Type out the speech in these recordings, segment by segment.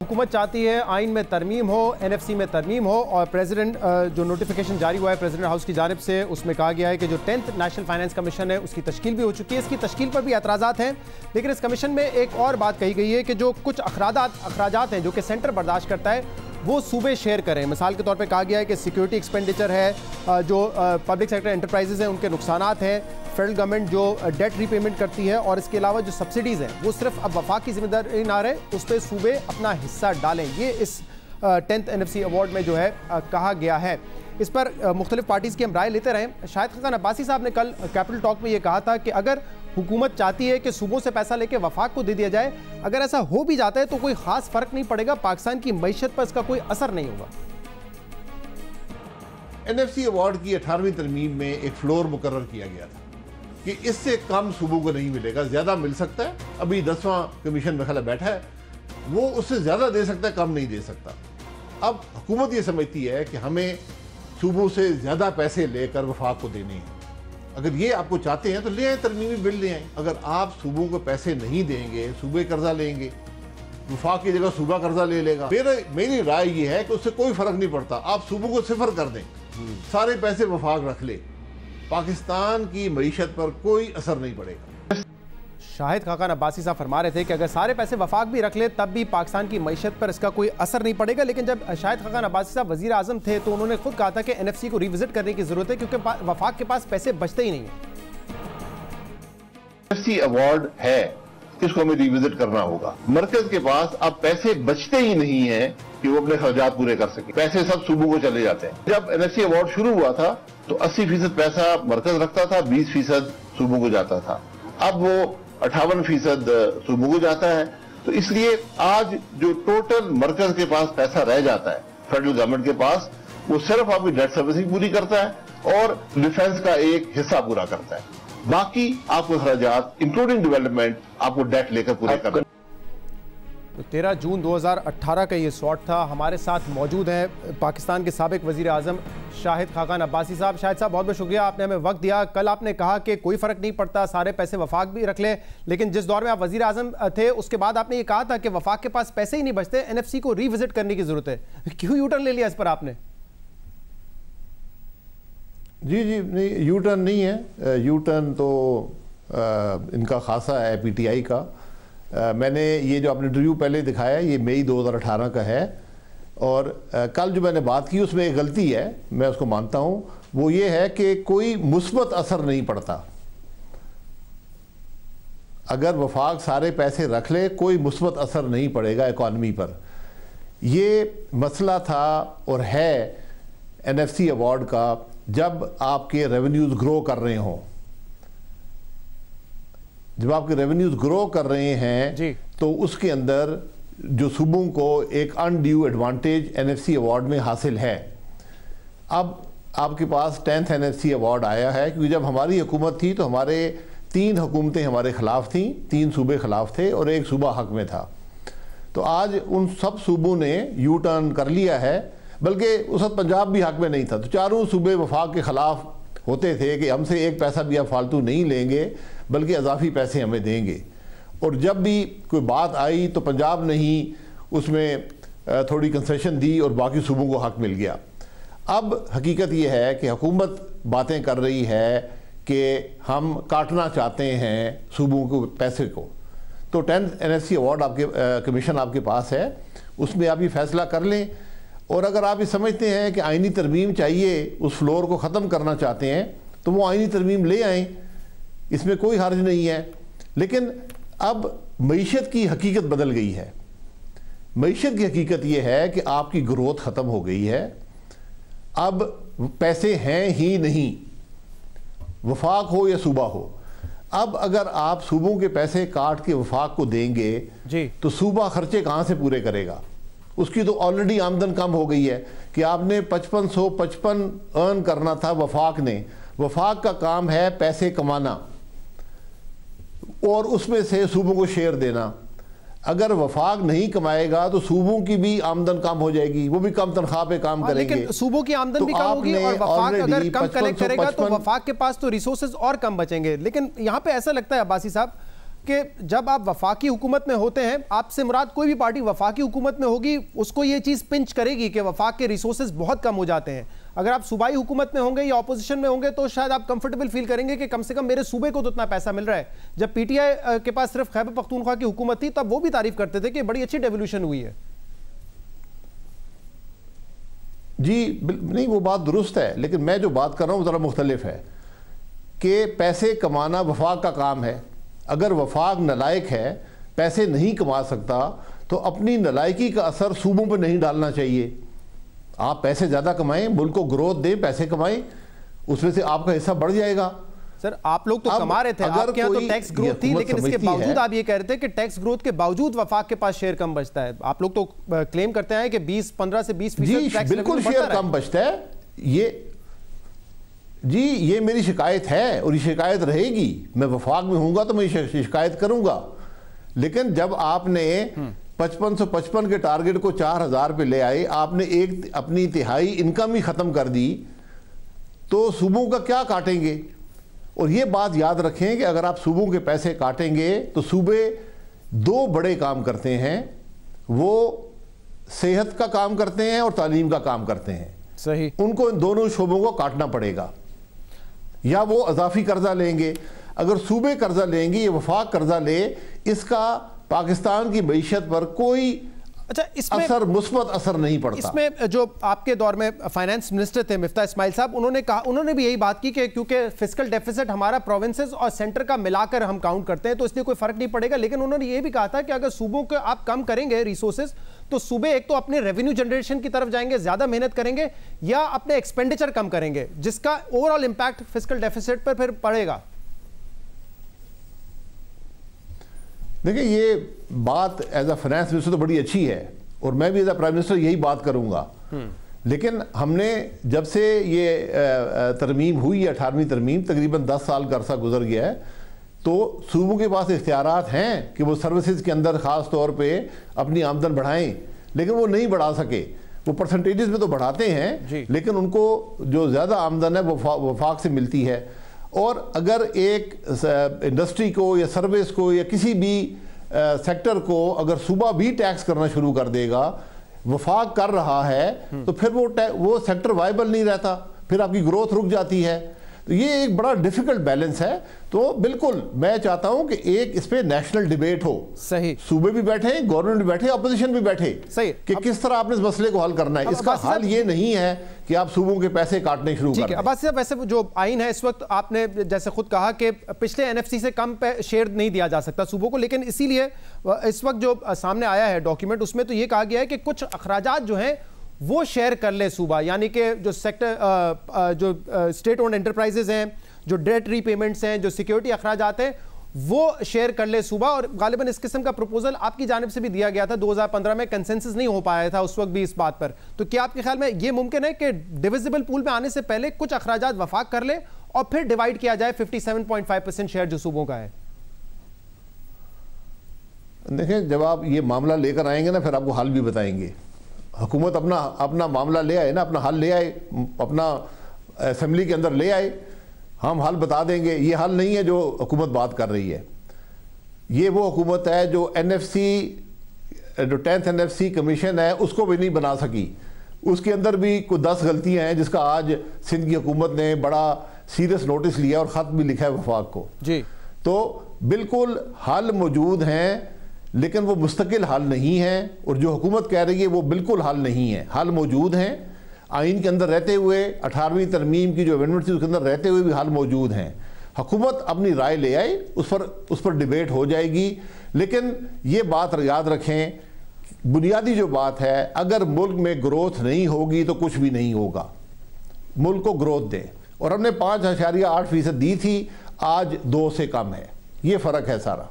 हुकूमत चाहती है आइन में तरमीम हो, एनएफसी में तरमीम हो, और प्रेसिडेंट जो नोटिफिकेशन जारी हुआ है प्रेसिडेंट हाउस की जानिब से, उसमें कहा गया है कि जो 10th नेशनल फाइनेंस कमीशन है उसकी तश्कील भी हो चुकी है। इसकी तश्कील पर भी एतराज़ात हैं, लेकिन इस कमीशन में एक और बात कही गई है कि जो कुछ अखराजात हैं जो कि सेंटर बर्दाश्त करता है वो सूबे शेयर करें। मिसाल के तौर पे कहा गया है कि सिक्योरिटी एक्सपेंडिचर है, जो पब्लिक सेक्टर एंटरप्राइजेज हैं उनके नुकसानात हैं, फेडरल गवर्नमेंट जो डेट रीपेमेंट करती है, और इसके अलावा जो सब्सिडीज़ हैं वो सिर्फ अब वफाक की जिम्मेदारी ना रहे, उस पर सूबे अपना हिस्सा डालें। ये इस 10th NFC अवार्ड में जो है कहा गया है। इस पर मुख्तलिफ पार्टीज़ की हम राय लेते रहें। शाहिद खाकान अब्बासी साहब ने कल कैपिटल टॉक में ये कहा था कि अगर हुकूमत चाहती है कि सूबों से पैसा लेके वफाक को दे दिया जाए, अगर ऐसा हो भी जाता है तो कोई खास फर्क नहीं पड़ेगा, पाकिस्तान की मईशत पर इसका कोई असर नहीं होगा। NFC अवार्ड की 18वीं तरमीम में एक फ्लोर मुकर्रर किया गया था कि इससे कम सूबों को नहीं मिलेगा, ज़्यादा मिल सकता है। अभी 10वां कमीशन में खला बैठा है, वो उससे ज़्यादा दे सकता है, कम नहीं दे सकता। अब हुकूमत ये समझती है कि हमें सूबों से ज़्यादा पैसे लेकर वफाक को देने हैं। अगर ये आपको चाहते हैं तो ले आए, तरमीमी बिल ले आए। अगर आप सूबों को पैसे नहीं देंगे, सूबे कर्जा लेंगे, वफाक की जगह सूबा कर्जा ले लेगा। मेरी राय ये है कि उससे कोई फ़र्क नहीं पड़ता, आप सूबों को सिफर कर दें, सारे पैसे वफाक रख ले, पाकिस्तान की मईशत पर कोई असर नहीं पड़ेगा। शाहिद खाकान अब्बासी साहब फरमा रहे थे कि अगर सारे पैसे वफाक भी रख ले तब भी पाकिस्तान की मईशत पर इसका कोई असर नहीं पड़ेगा। लेकिन जब शाहिद खाकान अब्बासी साहब वज़ीर आज़म थे तो उन्होंने खुद कहा था कि एनएफसी को रिविजिट करने की जरूरत है, क्योंकि वफाक के पास पैसे बचते ही नहीं है। एनएफसी अवार्ड है, इसको हमें रिविजिट करना होगा। मरकज के पास अब पैसे बचते ही नहीं है कि वो अपने खर्चात पूरे कर सके, पैसे सब सूबों को चले जाते हैं। जब एनएफसी अवार्ड शुरू हुआ था तो 80% पैसा मरकज रखता था, 20% सूबों को जाता था। अब वो 58% सूबों को जाता है। तो इसलिए आज जो टोटल मरकज के पास पैसा रह जाता है फेडरल गवर्नमेंट के पास, वो सिर्फ आपकी डेट सर्विसिंग पूरी करता है और डिफेंस का एक हिस्सा पूरा करता है। बाकी आपको खर्चात इंक्लूडिंग डेवलपमेंट आपको डेट लेकर पूरे करना। तो 13 जून 2018 का ये स्लॉट था। हमारे साथ मौजूद हैं पाकिस्तान के साबिक वज़ीर आज़म शाहिद खाकान अब्बासी साहब। शाहिद साहब, बहुत बहुत शुक्रिया, आपने हमें वक्त दिया। कल आपने कहा कि कोई फ़र्क नहीं पड़ता, सारे पैसे वफाक भी रख ले, लेकिन जिस दौर में आप वज़ीर आज़म थे उसके बाद आपने ये कहा था कि वफाक के पास पैसे ही नहीं बचते, एनएफसी को रिविजिट करने की ज़रूरत है। क्यों यू टर्न ले लिया इस पर आपने? जी नहीं, यू टर्न नहीं है। यू टर्न तो इनका खासा है PTI का। मैंने ये जो आपने इंटरव्यू पहले दिखाया ये मई 2018 का है, और कल जो मैंने बात की उसमें एक गलती है, मैं उसको मानता हूँ। वो ये है कि कोई मुस्बत असर नहीं पड़ता। अगर वफाक सारे पैसे रख ले कोई मुस्बत असर नहीं पड़ेगा इकॉनमी पर। ये मसला था और है NFC अवार्ड का, जब आपके रेवेन्यूज़ ग्रो कर रहे हों। जब आपके रेवेन्यूज ग्रो कर रहे हैं तो उसके अंदर जो सूबों को एक अनड्यू एडवांटेज NFC अवार्ड में हासिल है। अब आपके पास 10th NFC अवार्ड आया है, क्योंकि जब हमारी हुकूमत थी तो हमारे 3 हुकूमतें हमारे ख़िलाफ़ थीं, 3 सूबे ख़िलाफ़ थे और एक सूबा हक में था। तो आज उन सब सूबों ने यू टर्न कर लिया है, बल्कि उस वक्त पंजाब भी हक में नहीं था। तो चारों सूबे वफाक के ख़िलाफ़ होते थे कि हमसे एक पैसा भी आप फालतू नहीं लेंगे, बल्कि अजाफी पैसे हमें देंगे। और जब भी कोई बात आई तो पंजाब ने ही उसमें थोड़ी कंसेशन दी और बाकी सूबों को हक मिल गया। अब हकीकत यह है कि हुकूमत बातें कर रही है कि हम काटना चाहते हैं सूबों को पैसे को। तो 10th NFC अवार्ड आपके कमीशन आपके पास है, उसमें आप ये फैसला कर लें। और अगर आप ये समझते हैं कि आइनी तरमीम चाहिए, उस फ्लोर को ख़त्म करना चाहते हैं, तो वो आइनी तरमीम ले आएँ, इसमें कोई हर्ज नहीं है। लेकिन अब मईशत की हकीकत बदल गई है। मईशत की हकीकत यह है कि आपकी ग्रोथ ख़त्म हो गई है, अब पैसे हैं ही नहीं, वफाक हो या सूबा हो। अब अगर आप सूबों के पैसे काट के वफाक को देंगे तो सूबा खर्चे कहाँ से पूरे करेगा? उसकी तो ऑलरेडी आमदन कम हो गई है कि आपने 5555 अर्न करना था वफाक ने। वफाक का काम है पैसे कमाना और उसमें से सूबों को शेयर देना। अगर वफाक नहीं कमाएगा तो सूबों की भी आमदन कम हो जाएगी, वो भी कम तनख्वाह पे काम करेंगे। लेकिन सूबों की आमदन तो भी कम होगी और वफाक अगर कम कलेक्ट करेगा तो वफाक के पास तो रिसोर्सेज और कम बचेंगे। लेकिन यहाँ पे ऐसा लगता है अब्बासी साहब कि जब आप वफाकी हुकूमत में होते हैं, आपसे मुराद कोई भी पार्टी वफाकी हुकूमत में होगी उसको ये चीज़ पिंच करेगी कि वफाक के रिसोर्सेज बहुत कम हो जाते हैं। अगर आप सूबाई हुकूमत में होंगे या ऑपोजिशन में होंगे तो शायद आप कंफर्टेबल फील करेंगे कि कम से कम मेरे सूबे को तो उतना पैसा मिल रहा है। जब पीटीआई के पास सिर्फ खैबर पख्तूनख्वा की हुकूमत थी तब वो भी तारीफ करते थे कि बड़ी अच्छी डेवल्यूशन हुई है। जी नहीं, वो बात दुरुस्त है, लेकिन मैं जो बात कर रहा हूँ ज़रा मुख्तलिफ है कि पैसे कमाना वफाक का काम है। अगर वफाक नलायक है, पैसे नहीं कमा सकता, तो अपनी नलायकी का असर सूबों पर नहीं डालना चाहिए। आप पैसे ज़्यादा कमाएं, मुल्क को ग्रोथ दें, पैसे कमाएं, उसमें से आपका हिस्सा बढ़ जाएगा। सर आप लोग तो कमा रहे थे, आपके यहाँ तो टैक्स ग्रोथ थी, लेकिन इसके बावजूद आप ये कह रहे थे कि टैक्स ग्रोथ के बावजूद वफाक के पास शेयर कम बचता है। आप लोग तो क्लेम करते हैं कि 15 से 20% टैक्स बिल्कुल शेयर कम बचता है। ये मेरी शिकायत है और ये शिकायत रहेगी। मैं वफाक में हूँगा तो मैं शिकायत करूँगा, लेकिन जब आपने 5555 के टारगेट को 4000 पे ले आए, आपने एक अपनी तिहाई इनकम ही ख़त्म कर दी, तो सूबों का क्या काटेंगे? और ये बात याद रखें कि अगर आप सूबों के पैसे काटेंगे तो सूबे दो बड़े काम करते हैं, वो सेहत का काम करते हैं और तालीम का काम करते हैं। सही, उनको इन दोनों शोबों को काटना पड़ेगा, या वो अजाफी कर्जा लेंगे। अगर सूबे कर्जा लेंगे, ये वफाक कर्जा ले, इसका पाकिस्तान की मईशत पर कोई इसमें असर, मुस्बत असर नहीं पड़ता। इसमें जो आपके दौर में फाइनेंस मिनिस्टर थे मिफ्ता इस्माइल साहब, उन्होंने भी यही बात की कि क्योंकि फिस्कल डेफिसिट हमारा प्रोविंसेस और सेंटर का मिलाकर हम काउंट करते हैं तो इसलिए कोई फर्क नहीं पड़ेगा। लेकिन उन्होंने ये भी कहा था कि अगर सूबों के आप कम करेंगे रिसोर्सेज तो सूबे एक तो अपने रेवेन्यू जनरेशन की तरफ जाएंगे, ज्यादा मेहनत करेंगे, या अपने एक्सपेंडिचर कम करेंगे, जिसका ओवरऑल इंपैक्ट फिस्कल डेफिसिट पर फिर पड़ेगा। देखिए, ये बात एज अ फाइनेंस मिनिस्टर तो बड़ी अच्छी है और मैं भी एज अ प्राइम मिनिस्टर यही बात करूंगा। लेकिन हमने जब से ये तरमीम हुई, 18वीं तरमीम, तकरीबन 10 साल का अरसा गुजर गया है, तो सूबों के पास इख्तियारात हैं कि वो सर्विसेज के अंदर ख़ास तौर पे अपनी आमदन बढ़ाएं, लेकिन वो नहीं बढ़ा सके। वो परसेंटेजेस में तो बढ़ाते हैं, लेकिन उनको जो ज़्यादा आमदन है वो वफाक से मिलती है। और अगर एक इंडस्ट्री को या सर्विस को या किसी भी सेक्टर को अगर सूबा भी टैक्स करना शुरू कर देगा, वफाक कर रहा है, तो फिर वो सेक्टर वायबल नहीं रहता, फिर आपकी ग्रोथ रुक जाती है। तो ये एक बड़ा डिफिकल्ट बैलेंस है। तो बिल्कुल मैं चाहता हूं कि एक इस पे नेशनल डिबेट हो। सही, सूबे भी बैठे, गवर्नमेंट भी बैठे, अपोजिशन भी बैठे, सही, कि किस तरह आपने इस मसले को हल करना है। इसका हल ये नहीं है कि आप सूबों के पैसे काटने शुरू कर दें। अब्बास साहब, वैसे जो आइन है इस वक्त, आपने जैसे खुद कहा कि पिछले एनएफसी से कम शेयर नहीं दिया जा सकता सूबों को, लेकिन इसीलिए इस वक्त जो सामने आया है डॉक्यूमेंट, उसमें तो ये कहा गया है कि कुछ अखराजात जो हैं वो शेयर कर ले सूबा, यानी कि जो सेक्टर जो स्टेट ओन्ड एंटरप्राइजेज हैं, जो डेट रीपेमेंट्स हैं, जो सिक्योरिटी अखराजात हैं, वो शेयर कर ले सूबा। और गालिबन इस किस्म का प्रपोजल आपकी जानिब से भी दिया गया था 2015 में, कंसेंसस नहीं हो पाया था उस वक्त भी इस बात पर। तो क्या आपके ख्याल में ये मुमकिन है कि डिविजिबल पूल में आने से पहले कुछ अखराजात वफाक कर ले और फिर डिवाइड किया जाए 57.5% शेयर जो सूबों का है? देखें, जब आप ये मामला लेकर आएंगे ना, फिर आपको हल भी बताएंगे। हुकूमत अपना मामला ले आए ना, अपना हल ले आए, अपना असेंबली के अंदर ले आए, हम हल बता देंगे। ये हल नहीं है जो हुकूमत बात कर रही है। ये वो हुकूमत है जो एनएफसी, जो 10th एनएफसी कमीशन है, उसको भी नहीं बना सकी। उसके अंदर भी कुछ 10 गलतियां हैं, जिसका आज सिंध की हुकूमत ने बड़ा सीरियस नोटिस लिया और ख़त भी लिखा है वफाक को जी। तो बिल्कुल हल मौजूद हैं, लेकिन वो मुस्तकिल हल नहीं है, और जो हुकूमत कह रही है वो बिल्कुल हल नहीं है। हल मौजूद हैं, आइन के अंदर रहते हुए, 18वीं तरमीम की जो अमेंडमेंट थी उसके अंदर रहते हुए भी हल मौजूद हैं। हुकूमत अपनी राय ले आए, उस पर डिबेट हो जाएगी। लेकिन ये बात याद रखें, बुनियादी जो बात है, अगर मुल्क में ग्रोथ नहीं होगी तो कुछ भी नहीं होगा। मुल्क को ग्रोथ दें, और हमने 5.8% दी थी, आज 2 से कम है। ये फ़र्क है सारा।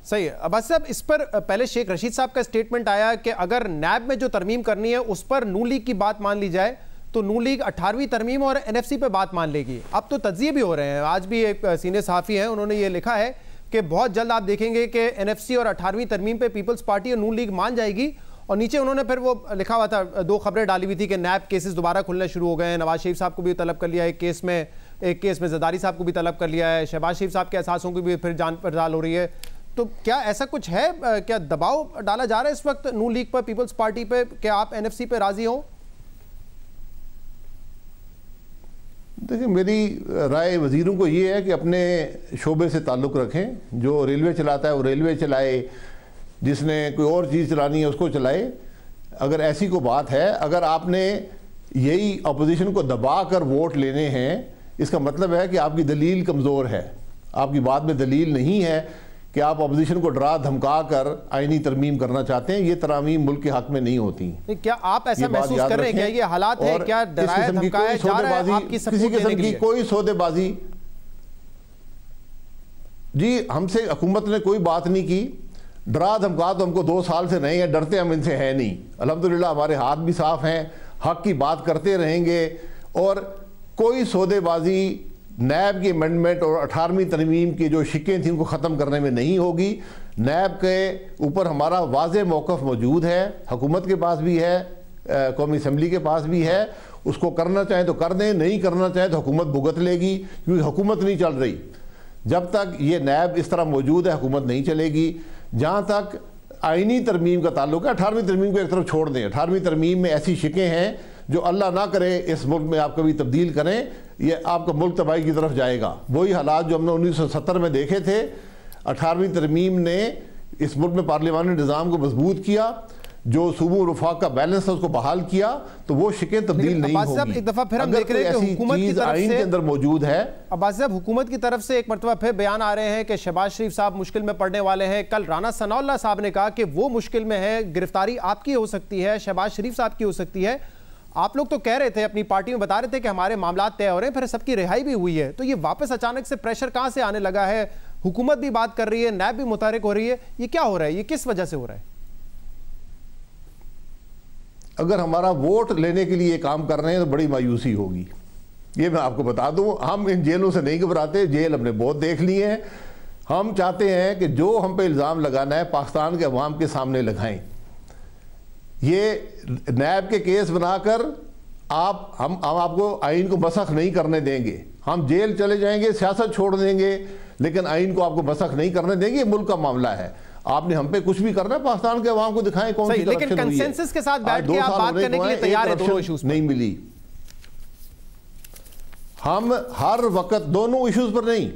सही है अब्बास साहब, इस पर पहले शेख रशीद साहब का स्टेटमेंट आया कि अगर नैब में जो तरमीम करनी है उस पर नून लीग की बात मान ली जाए तो नून लीग 18वीं तरमीम और एनएफसी पे बात मान लेगी। अब तो तज्जिए भी हो रहे हैं। आज भी एक सीनियर सहाफ़ी हैं, उन्होंने ये लिखा है कि बहुत जल्द आप देखेंगे कि एनएफसी और 18वीं तरमीम पे पीपल्स पार्टी और नून लीग मान जाएगी। और नीचे उन्होंने फिर वो लिखा हुआ था, 2 खबरें डाली हुई थी कि नैब केसेस दोबारा खुलने शुरू हो गए हैं। नवाज शरीफ साहब को भी तलब कर लिया है केस में, एक केस में जरदारी साहब को भी तलब कर लिया है, शहबाज शरीफ साहब के असासों की भी फिर जांच पड़ताल हो रही है। तो क्या ऐसा कुछ है, क्या दबाव डाला जा रहा है इस वक्त नून लीग पर, पीपल्स पार्टी पे, क्या आप एनएफसी पे राजी हो? देखिए, मेरी राय वजीरों को ये है कि अपने शोबे से ताल्लुक़ रखें। जो रेलवे चलाता है वो रेलवे चलाए, जिसने कोई और चीज़ चलानी है उसको चलाए। अगर ऐसी कोई बात है, अगर आपने यही अपोजिशन को दबा कर वोट लेने हैं, इसका मतलब है कि आपकी दलील कमज़ोर है, आपकी बात में दलील नहीं है कि आप अपोजिशन को डरा धमका कर आईनी तरमीम करना चाहते हैं। ये तरमीम मुल्क के हक में नहीं होती। क्या आप ऐसा महसूस कर रहे हैं, क्या ये हालात है, क्या डराया धमकाया जा रहा है आपकी सपोर्ट किसी किस्म देने के की लिए? कोई सौदेबाजी जी हमसे हुकूमत ने कोई बात नहीं की। डरा धमका तो हमको 2 साल से नहीं है, डरते हम इनसे है नहीं। अल्हम्दुलिल्लाह हमारे हाथ भी साफ हैं, हक की बात करते रहेंगे। और कोई सौदेबाजी नैब की अमेंडमेंट और 18वीं तरमीम की जो शिकें थी उनको ख़त्म करने में नहीं होगी। नैब के ऊपर हमारा वाज़ेह मौक़िफ़ मौजूद है, हुकूमत के पास भी है, कौमी असम्बली के पास भी है। उसको करना चाहें तो कर दें, नहीं करना चाहें तो हुकूमत भुगत लेगी, क्योंकि हुकूमत नहीं चल रही। जब तक ये नैब इस तरह मौजूद है हुकूमत नहीं चलेगी। जहाँ तक आइनी तरमीम का ताल्लुक है, 18वीं तरमीम को एक तरफ छोड़ दें। 18वीं तरमीम में ऐसी शिकें हैं जो अल्लाह ना करे इस मुल्क में आप कभी तब्दील करें, ये आपका मुल्क तबाही की तरफ जाएगा। वही हालात जो हमने 1970 में देखे थे। 18वीं तरमीम ने इस मुल्क में पार्लिमानी निज़ाम को मजबूत किया, जो सूबों और वफाक का बैलेंस था उसको बहाल किया, तो वो शिकें तब्दील नहीं होगी। एक दफा फिर हम देख रहे हैं कि हुकूमत की तरफ आईन से के अंदर मौजूद है। अब्बास साहब, हुकूमत की तरफ से एक मरतबा फिर बयान आ रहे हैं कि शहबाज शरीफ साहब मुश्किल में पड़ने वाले हैं। कल राना सनाउल्लाह साहब ने कहा कि वो मुश्किल में है, गिरफ्तारी आपकी हो सकती है, शहबाज शरीफ साहब की हो सकती है। आप लोग तो कह रहे थे, अपनी पार्टी में बता रहे थे कि हमारे मामला तय हो रहे हैं, फिर सबकी रिहाई भी हुई है। तो ये वापस अचानक से प्रेशर कहां से आने लगा है? हुकूमत भी बात कर रही है, नैब भी मुतहरिक हो रही है, ये क्या हो रहा है, ये किस वजह से हो रहा है? अगर हमारा वोट लेने के लिए काम कर रहे हैं तो बड़ी मायूसी होगी, ये मैं आपको बता दूं। हम इन जेलों से नहीं घबराते, जेल हमने बहुत देख लिए हैं। हम चाहते हैं कि जो हम पे इल्ज़ाम लगाना है पाकिस्तान के अवाम के सामने लगाएं। ये नैब के केस बनाकर हम आपको आइन को मसख नहीं करने देंगे। हम जेल चले जाएंगे, सियासत छोड़ देंगे, लेकिन आइन को आपको मसख नहीं करने देंगे। ये मुल्क का मामला है, आपने हम पे कुछ भी करना है, पाकिस्तान के अवाम को दिखाएं कौन सी लेकिन कंसेंसस के साथ बैठ के आप बात करने के लिए तैयार हैं दोनों इश्यूज नहीं मिली। हम हर वक्त दोनों इश्यूज पर नहीं,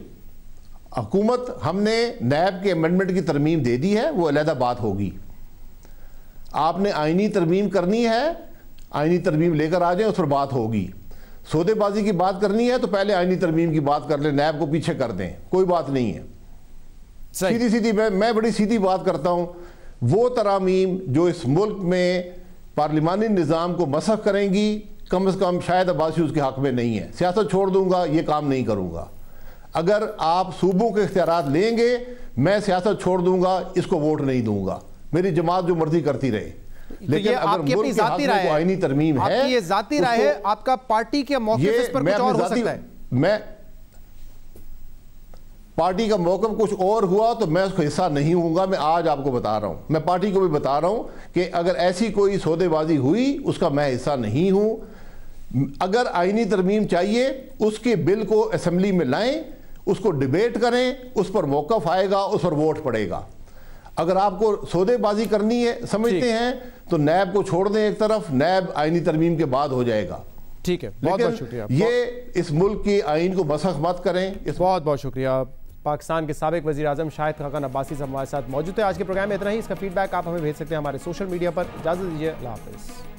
हुकूमत हमने नैब के अमेंडमेंट की तरमीम दे दी है, वो अलहदा बात होगी। आपने आईनी तरमीम करनी है, आईनी तरमीम लेकर आ जाए, उस पर बात होगी। सौदेबाजी की बात करनी है तो पहले आईनी तरमीम की बात कर ले, नैब को पीछे कर दें, कोई बात नहीं है। सीधी सीधी मैं बड़ी सीधी बात करता हूं। वो तरामीम जो इस मुल्क में पार्लिमानी निज़ाम को मसख करेंगी, कम से कम शायद अब्बासी उसके हक में नहीं है। सियासत छोड़ दूंगा, ये काम नहीं करूंगा। अगर आप सूबों के इख्तियारात लेंगे, मैं सियासत छोड़ दूंगा, इसको वोट नहीं दूंगा। मेरी जमात जो मर्जी करती रहे, लेकिन अगर मुल्क के हक में आईनी तरमीम है, आपकी ये जाती राय है, आपका पार्टी के मौक़िफ़ इस पर कुछ और हो सकता है। मैं पार्टी का मौक़िफ़ कुछ और हुआ तो मैं उसका हिस्सा नहीं हूँगा। मैं आज आपको बता रहा हूँ, मैं पार्टी को भी बता रहा हूँ कि अगर ऐसी कोई सौदेबाजी हुई उसका मैं हिस्सा नहीं हूँ। अगर आईनी तरमीम चाहिए, उसके बिल को असम्बली में लाएं, उसको डिबेट करें, उस पर मौक़िफ़ आएगा, उस पर वोट पड़ेगा। अगर आपको सौदेबाजी करनी है समझते हैं तो नैब को छोड़ दें एक तरफ, नैब आईनी तरमीम के बाद हो जाएगा। ठीक है, बहुत बहुत शुक्रिया। ये इस मुल्क की आइन को मसख मत करें। बहुत बहुत शुक्रिया। पाकिस्तान के साबिक वज़ीर आज़म शाहिद खाकान अब्बासी साहब हमारे साथ मौजूद है। आज के प्रोग्राम में इतना ही। इसका फीडबैक आप हमें भेज सकते हैं हमारे सोशल मीडिया पर। इजाज़त दीजिए, अल्लाह हाफ़िज़।